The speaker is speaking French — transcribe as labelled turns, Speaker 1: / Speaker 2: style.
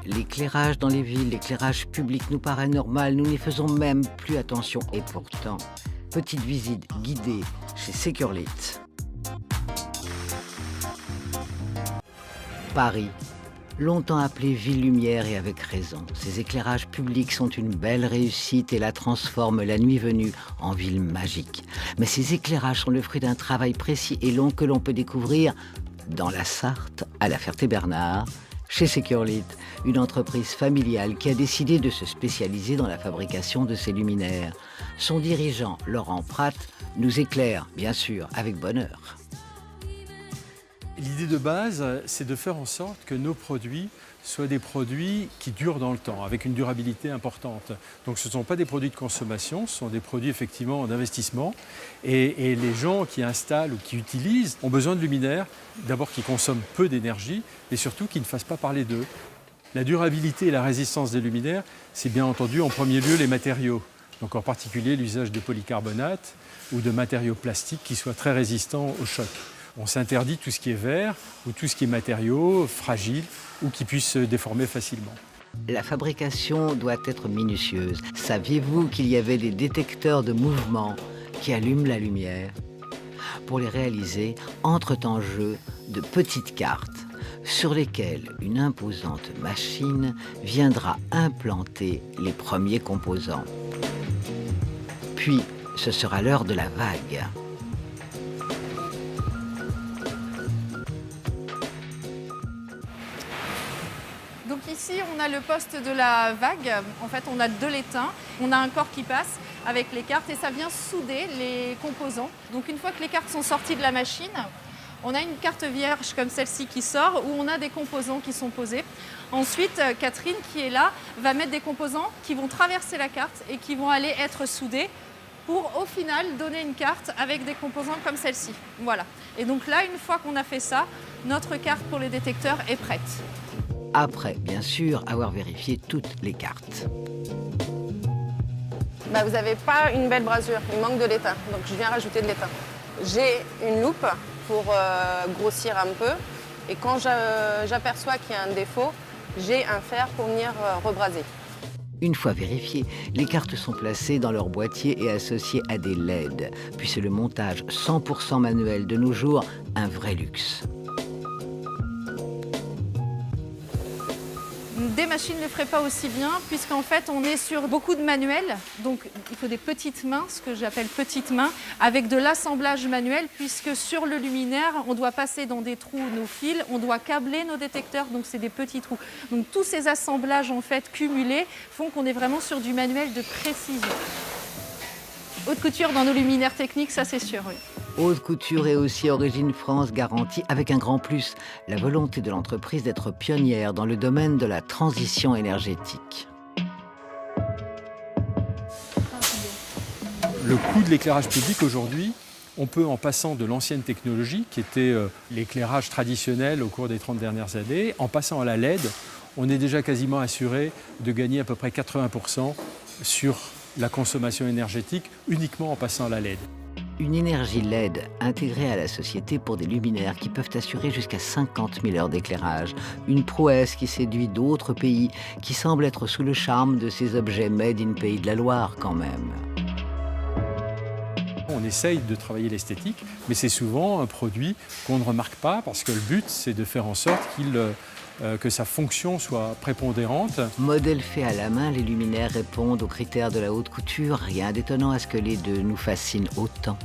Speaker 1: l'éclairage dans les villes, l'éclairage public nous paraît normal, nous n'y faisons même plus attention. Et pourtant, petite visite guidée chez Securlit. Paris, longtemps appelée ville lumière et avec raison. Ces éclairages publics sont une belle réussite et la transforment la nuit venue en ville magique. Mais ces éclairages sont le fruit d'un travail précis et long que l'on peut découvrir dans la Sarthe, à la Ferté-Bernard, chez Securlit, une entreprise familiale qui a décidé de se spécialiser dans la fabrication de ces luminaires. Son dirigeant, Laurent Pratt, nous éclaire, bien sûr, avec bonheur.
Speaker 2: L'idée de base, c'est de faire en sorte que nos produits soient des produits qui durent dans le temps, avec une durabilité importante. Donc ce ne sont pas des produits de consommation, ce sont des produits effectivement d'investissement. Et les gens qui installent ou qui utilisent ont besoin de luminaires, d'abord qui consomment peu d'énergie, et surtout qui ne fassent pas parler d'eux. La durabilité et la résistance des luminaires, c'est bien entendu en premier lieu les matériaux. Donc en particulier l'usage de polycarbonate ou de matériaux plastiques qui soient très résistants au choc. On s'interdit tout ce qui est verre ou tout ce qui est matériaux fragiles ou qui puissent se déformer facilement.
Speaker 1: La fabrication doit être minutieuse. Saviez-vous qu'il y avait des détecteurs de mouvement qui allument la lumière? Pour les réaliser, entrent en jeu de petites cartes sur lesquelles une imposante machine viendra implanter les premiers composants. Puis, ce sera l'heure de la vague.
Speaker 3: Donc ici, on a le poste de la vague. En fait, on a de l'étain. On a un corps qui passe avec les cartes et ça vient souder les composants. Donc une fois que les cartes sont sorties de la machine, on a une carte vierge comme celle-ci qui sort où on a des composants qui sont posés. Ensuite, Catherine, qui est là, va mettre des composants qui vont traverser la carte et qui vont aller être soudés pour au final donner une carte avec des composants comme celle-ci. Voilà. Et donc là, une fois qu'on a fait ça, notre carte pour les détecteurs est prête.
Speaker 1: Après, bien sûr, avoir vérifié toutes les cartes.
Speaker 4: Vous n'avez pas une belle brasure, il manque de l'étain, donc je viens rajouter de l'étain. J'ai une loupe pour grossir un peu et quand j'aperçois qu'il y a un défaut, j'ai un fer pour venir rebraser.
Speaker 1: Une fois vérifiées, les cartes sont placées dans leur boîtier et associées à des LED. Puis c'est le montage 100% manuel de nos jours, un vrai luxe.
Speaker 3: Des machines ne le feraient pas aussi bien puisqu'en fait on est sur beaucoup de manuels, donc il faut des petites mains, ce que j'appelle petites mains, avec de l'assemblage manuel puisque sur le luminaire on doit passer dans des trous nos fils, on doit câbler nos détecteurs, donc c'est des petits trous. Donc tous ces assemblages en fait cumulés font qu'on est vraiment sur du manuel de précision. Haute couture dans nos luminaires techniques, ça c'est sûr, oui.
Speaker 1: Haute couture et aussi Origine France garantie avec un grand plus, la volonté de l'entreprise d'être pionnière dans le domaine de la transition énergétique.
Speaker 2: Le coût de l'éclairage public aujourd'hui, on peut, en passant de l'ancienne technologie, qui était l'éclairage traditionnel au cours des 30 dernières années, en passant à la LED, on est déjà quasiment assuré de gagner à peu près 80% sur la consommation énergétique uniquement en passant à la LED.
Speaker 1: Une énergie LED intégrée à la société pour des luminaires qui peuvent assurer jusqu'à 50 000 heures d'éclairage. Une prouesse qui séduit d'autres pays qui semblent être sous le charme de ces objets made in Pays de la Loire quand même.
Speaker 2: On essaye de travailler l'esthétique, mais c'est souvent un produit qu'on ne remarque pas parce que le but, c'est de faire en sorte que sa fonction soit prépondérante.
Speaker 1: Modèle fait à la main, les luminaires répondent aux critères de la haute couture. Rien d'étonnant à ce que les deux nous fascinent autant.